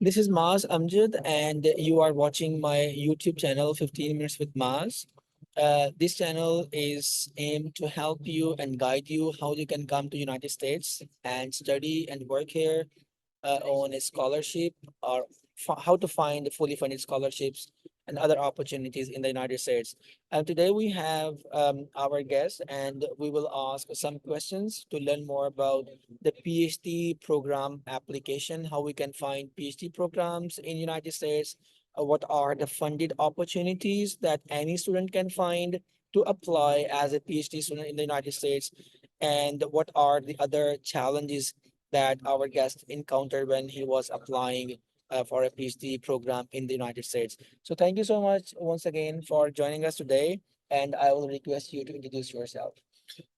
This is 𝗪𝗵𝘁, and you are watching my YouTube channel, 15 Minutes with Maz. This channel is aimed to help you and guide you how you can come to United States and study and work here on a scholarship, or how to find fully funded scholarships and other opportunities in the United States. And today we have our guest, and we will ask some questions to learn more about the PhD program application, how we can find PhD programs in United States, what are the funded opportunities that any student can find to apply as a PhD student in the United States, and what are the other challenges that our guest encountered when he was applying for a PhD program in the United States. So thank you so much once again for joining us today, and I will request you to introduce yourself.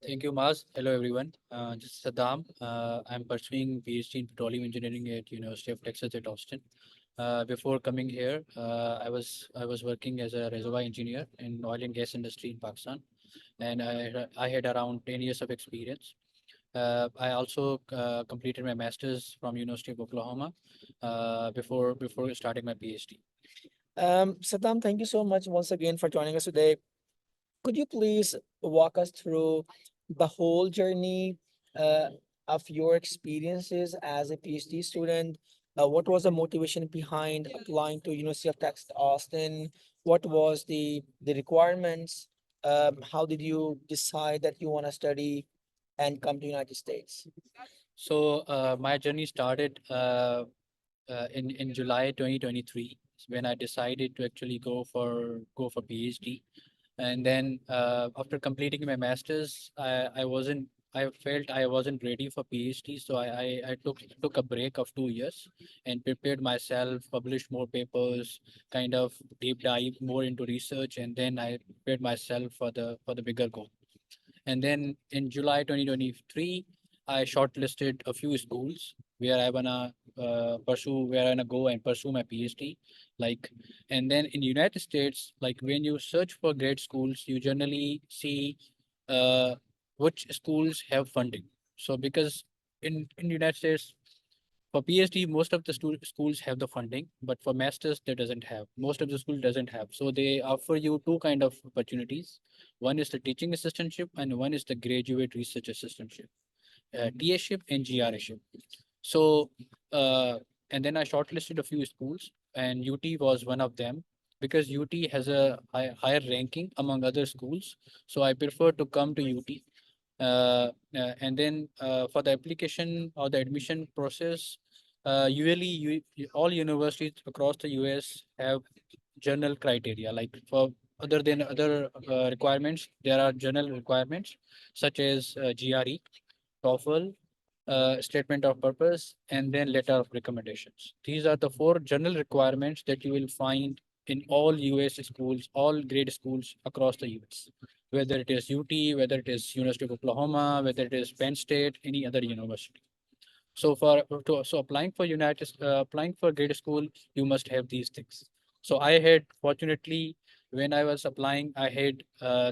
Thank you, Maz. Hello, everyone. This is Sadam. I'm pursuing PhD in petroleum engineering at University of Texas at Austin. Before coming here, I was working as a reservoir engineer in oil and gas industry in Pakistan, and I had around 10 years of experience. I also completed my master's from University of Oklahoma before starting my PhD. Saddam, thank you so much once again for joining us today. Could you please walk us through the whole journey uh, of your experiences as a PhD student? What was the motivation behind applying to University of Texas Austin? What was the requirements? How did you decide that you want to study and come to United States? So my journey started in July 2023 when I decided to actually go for PhD. And then after completing my masters, I felt I wasn't ready for PhD, so I took a break of 2 years and prepared myself, published more papers, kind of deep dive more into research, and then I prepared myself for the bigger goal. And then in July 2023, I shortlisted a few schools where where I wanna go and pursue my PhD. Like, and then in United States, like when you search for great schools, you generally see uh, which schools have funding. So because in United States, for PhD, most of the schools have the funding, but for masters, they doesn't have. Most of the school doesn't have. So they offer you two kind of opportunities. One is the teaching assistantship, and one is the graduate research assistantship, TA-ship and GRE-ship. So, and then I shortlisted a few schools, and UT was one of them because UT has a higher ranking among other schools. So I prefer to come to UT. And then for the application or the admission process, usually all universities across the US have general criteria. Like for other than other requirements, there are general requirements such as GRE, TOEFL, statement of purpose, and then letter of recommendations. These are the four general requirements that you will find in all US schools, all grade schools across the US, whether it is UT, whether it is University of Oklahoma, whether it is Penn State, any other university. So applying for grade school, you must have these things. So I had fortunately when I was applying, I had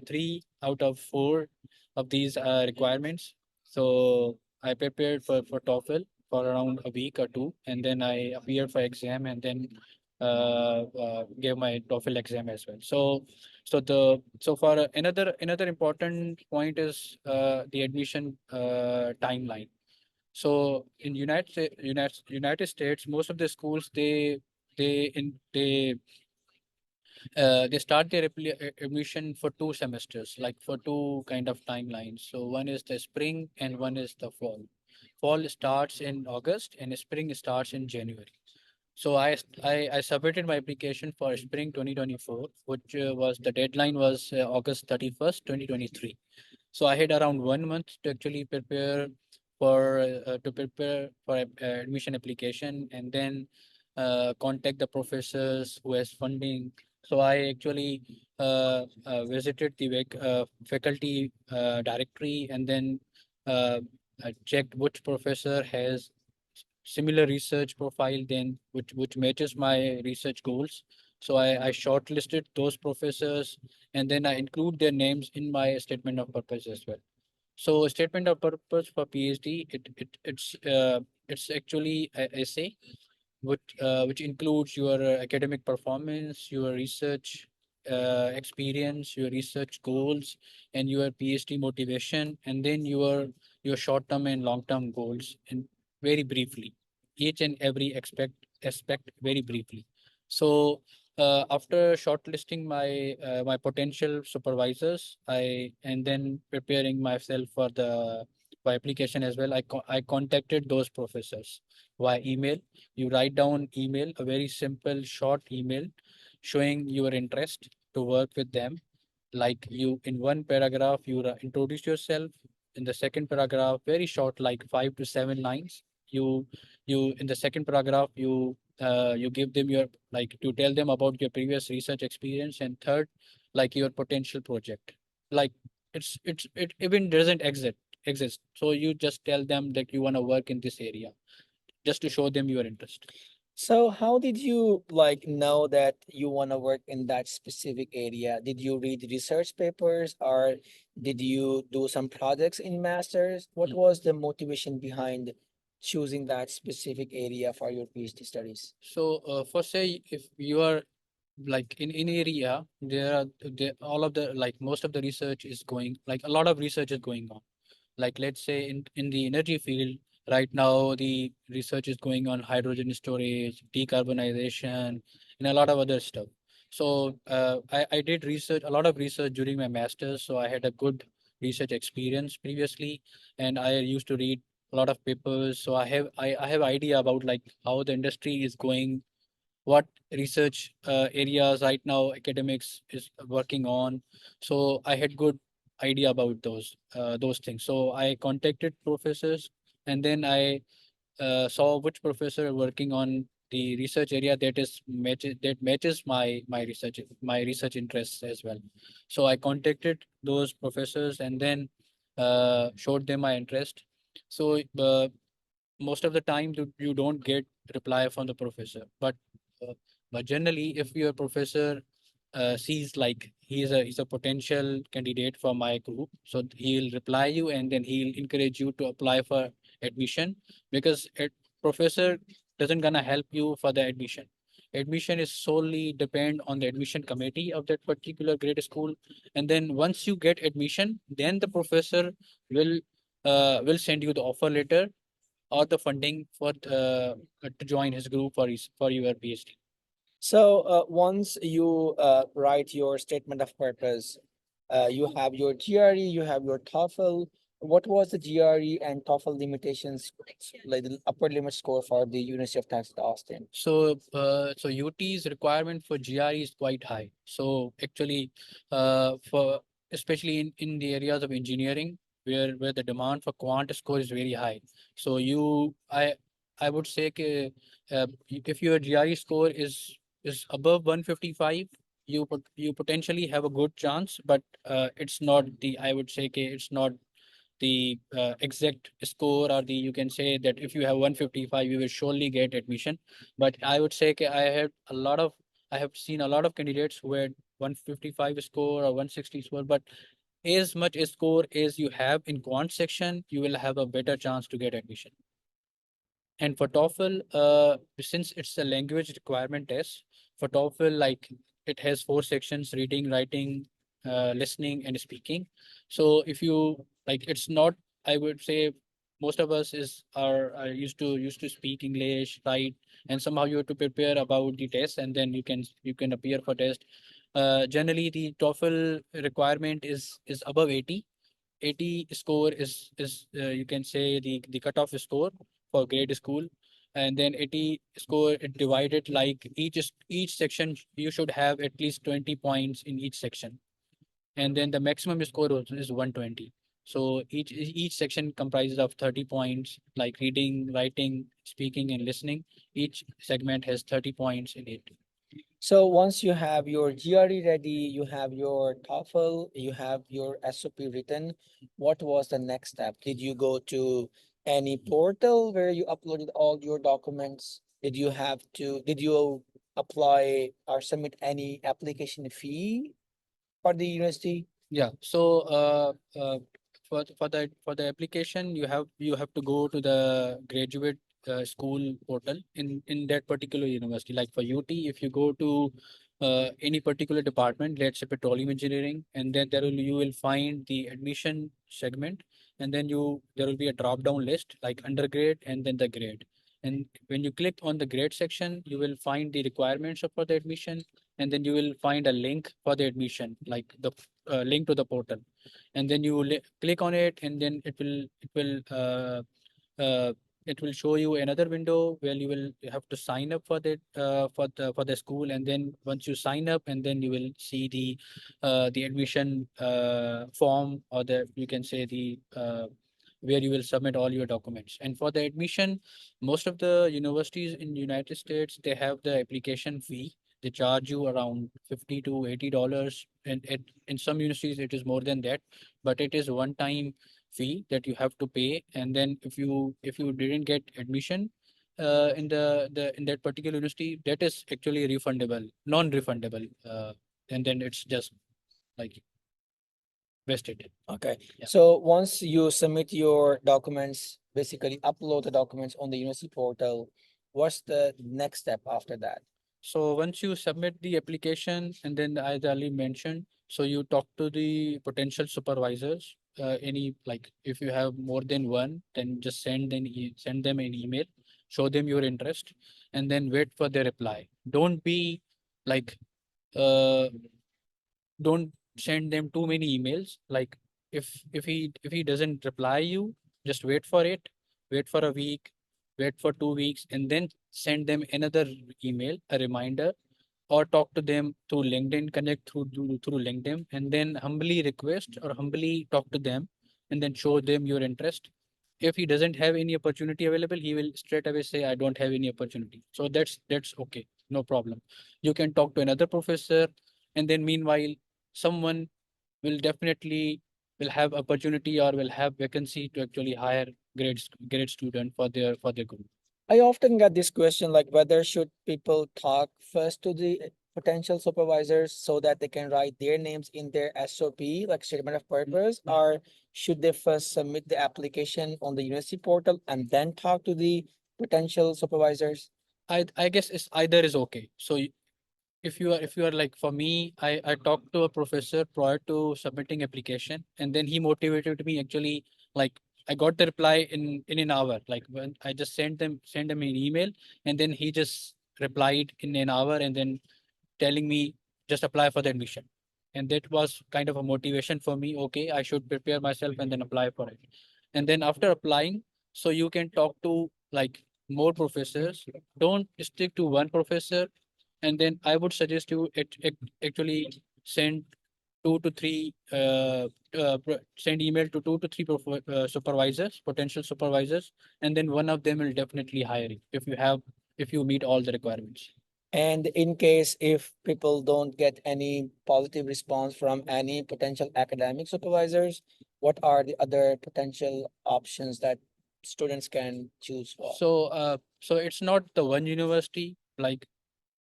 3 out of 4 of these requirements. So I prepared for TOEFL for around a week or two, and then I appeared for exam, and then gave my TOEFL exam as well. So for another important point is the admission timeline. So in United States, most of the schools they start their admission for 2 semesters, like for two kind of timelines. So one is the spring and one is the fall. Fall starts in August and spring starts in January. So I submitted my application for spring 2024, which was the deadline was August 31st, 2023. So I had around 1 month to actually prepare for admission application, and then contact the professors who has funding. So I actually visited the faculty directory, and then I checked which professor has similar research profile then which matches my research goals. So I shortlisted those professors, and then I include their names in my statement of purpose as well. So statement of purpose for PhD, it's actually a essay which includes your academic performance, your research experience, your research goals, and your PhD motivation, and then your short-term and long-term goals, and very briefly, each and every aspect very briefly. So after shortlisting my potential supervisors, and then preparing myself for the by application as well, I contacted those professors via email. You write down email, a very simple short email showing your interest to work with them. Like, you, in one paragraph you introduce yourself. In the second paragraph, very short, like 5 to 7 lines, you in the second paragraph you give them your, like, to tell them about your previous research experience. And third, like, your potential project, like, it even doesn't exist, so you just tell them that you want to work in this area, just to show them your interest. So how did you like know that you want to work in that specific area? Did you read research papers or did you do some projects in masters? What Mm. was the motivation behind choosing that specific area for your PhD studies? So, for say, if you are like in area, all of the, like, most of the research is going, like, a lot of research is going on. Like, let's say in the energy field, right now the research is going on hydrogen storage, decarbonization, and a lot of other stuff. So I did research, a lot of research during my master's, so I had a good research experience previously, and I used to read a lot of papers. So I have idea about, like, how the industry is going, what research areas right now academics is working on. So I had good idea about those things. So I contacted professors, and then I saw which professor are working on the research area that matches my research interests as well. So I contacted those professors, and then showed them my interest. So most of the time you don't get reply from the professor, uh, but generally, if your professor sees, like, he's a potential candidate for my group, so he'll reply you, and then he'll encourage you to apply for admission. Because professor doesn't gonna help you for the admission. Admission is solely depend on the admission committee of that particular grade school. And then once you get admission, then the professor will will send you the offer letter or the funding for to join his group for your PhD. So once you write your statement of purpose, you have your GRE, you have your TOEFL. What was the GRE and TOEFL limitations, like the upper limit score for the University of Texas Austin? So UT's requirement for GRE is quite high. So actually, for especially in the areas of engineering, where the demand for quant score is very high. So I would say if your GRE score is above 155, you potentially have a good chance, but it's not the, I would say it's not the exact score, or the, you can say that if you have 155 you will surely get admission. But I would say I have seen a lot of candidates who had 155 score or 160 score, but as much a score as you have in quant section, you will have a better chance to get admission. And for TOEFL, since it's a language requirement test, for TOEFL, like, it has 4 sections: reading, writing, listening, and speaking. So if you, like, it's not, I would say, most of us are used to speak English, write, and somehow you have to prepare about the test, and then you can appear for test. Generally, the TOEFL requirement is above 80. 80 score is you can say the cutoff score for grade school. And then 80 score, it divided, like, each section you should have at least 20 points in each section. And then the maximum score is 120. So each section comprises of 30 points, like reading, writing, speaking, and listening. Each segment has 30 points in it. So once you have your GRE ready, you have your TOEFL, you have your SOP written, what was the next step? Did you go to any portal where you uploaded all your documents? Did you apply or submit any application fee for the university? Yeah. So for the application, you have to go to the graduate school portal in that particular university. Like for UT, if you go to any particular department, let's say petroleum engineering, and then you will find the admission segment, and then there will be a drop down list like undergrad and then the grade. And when you click on the grade section, you will find the requirements for the admission, and then you will find a link for the admission, like the link to the portal. And then you click on it, and then uh, it will show you another window where you will have to sign up for the school. And then once you sign up, and then you will see the admission form, or the you can say the where you will submit all your documents. And for the admission, most of the universities in United States, they have the application fee. They charge you around $50 to $80, and in some universities it is more than that, but it is one time fee that you have to pay. And then if you didn't get admission in the in that particular university, that is actually refundable, non-refundable, and then it's just like vested. Okay. Yeah. So once you submit your documents, basically upload the documents on the university portal, what's the next step after that? So once you submit the application, and then as Ali mentioned, so you talk to the potential supervisors. Any like if you have more than one, then just send them an email, show them your interest, and then wait for their reply. Don't be like uh don't send them too many emails. Like if he doesn't reply you, just wait for it, wait for a week, wait for 2 weeks, and then send them another email, a reminder, or talk to them through LinkedIn, connect through LinkedIn, and then humbly request or humbly talk to them, and then show them your interest. If he doesn't have any opportunity available, he will straight away say, I don't have any opportunity. So that's okay, no problem. You can talk to another professor, and then meanwhile, someone will definitely will have opportunity or will have vacancy to actually hire grade student for their group. I often get this question like whether should people talk first to the potential supervisors so that they can write their names in their SOP, like statement of purpose, or should they first submit the application on the university portal and then talk to the potential supervisors? I guess it's either is okay. So if you are like for me, I talked to a professor prior to submitting application, and then he motivated me actually. Like I got the reply in an hour. Like when I just sent him an email, and then he just replied in an hour, and then telling me just apply for the admission. And that was kind of a motivation for me. Okay, I should prepare myself and then apply for it. And then after applying, so you can talk to like more professors. Don't stick to one professor. And then I would suggest you actually send two to three send email to two to three supervisors, potential supervisors, and then one of them will definitely hire you if you meet all the requirements. And in case if people don't get any positive response from any potential academic supervisors, what are the other potential options that students can choose for? So it's not the one university, like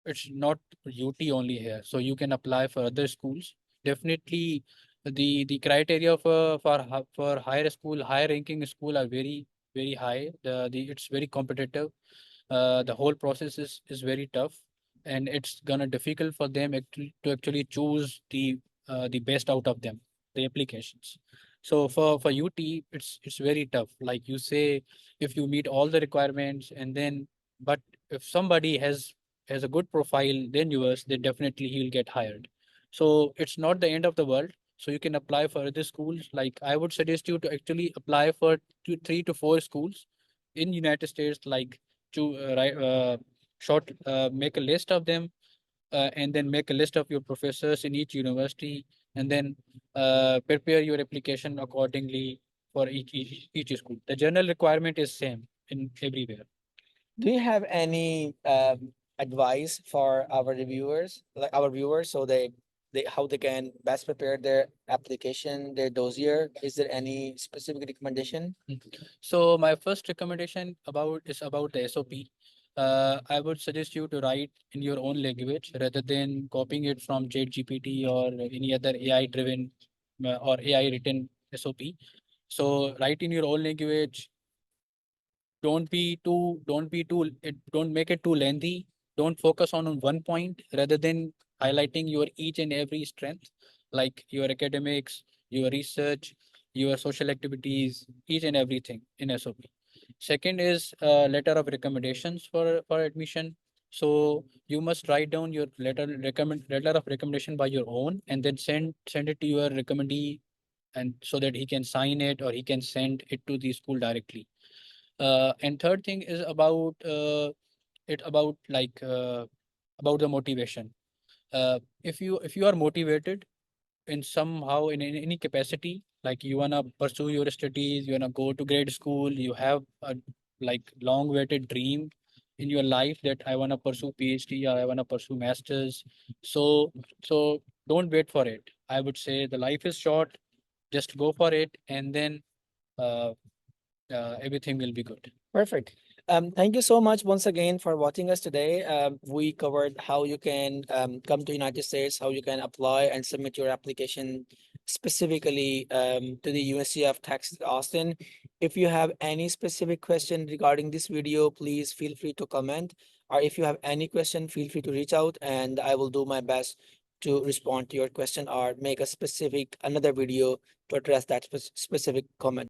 it's not UT only here. So you can apply for other schools. Definitely, the criteria for higher school, higher ranking school are very high. The it's very competitive. The whole process is very tough, and it's gonna difficult for them to actually choose the best out of them, the applications. So for UT, it's very tough. Like you say, if you meet all the requirements, and then but if somebody has a good profile than yours, then definitely he'll get hired. So it's not the end of the world. So you can apply for other schools. Like I would suggest you to actually apply for 3 to 4 schools in United States, like to make a list of them, and then make a list of your professors in each university, and then prepare your application accordingly for each school. The general requirement is same in everywhere. Do you have any advice for our reviewers, like our viewers, so they how they can best prepare their application, their dossier? Is there any specific recommendation? So my first recommendation about the SOP. I would suggest you to write in your own language rather than copying it from ChatGPT or any other AI driven or AI written SOP. So write in your own language, don't make it too lengthy. Don't focus on one point rather than highlighting your each and every strength, like your academics, your research, your social activities, each and everything in SOP. Second is letter of recommendations for admission. So you must write down your letter of recommendation by your own, and then send it to your recommendee, and so that he can sign it or he can send it to the school directly. And third thing is about it about like about the motivation. If you are motivated in somehow in any capacity, like you wanna pursue your studies, you wanna go to grade school, you have a like long waited dream in your life that I wanna pursue PhD or I wanna pursue masters. So don't wait for it. I would say the life is short. Just go for it, and then uh, everything will be good. Perfect. Thank you so much once again for watching us today. We covered how you can come to United States, how you can apply and submit your application specifically to the University of Texas Austin. If you have any specific question regarding this video, please feel free to comment. Or if you have any question, feel free to reach out and I will do my best to respond to your question or make a specific another video to address that specific comment.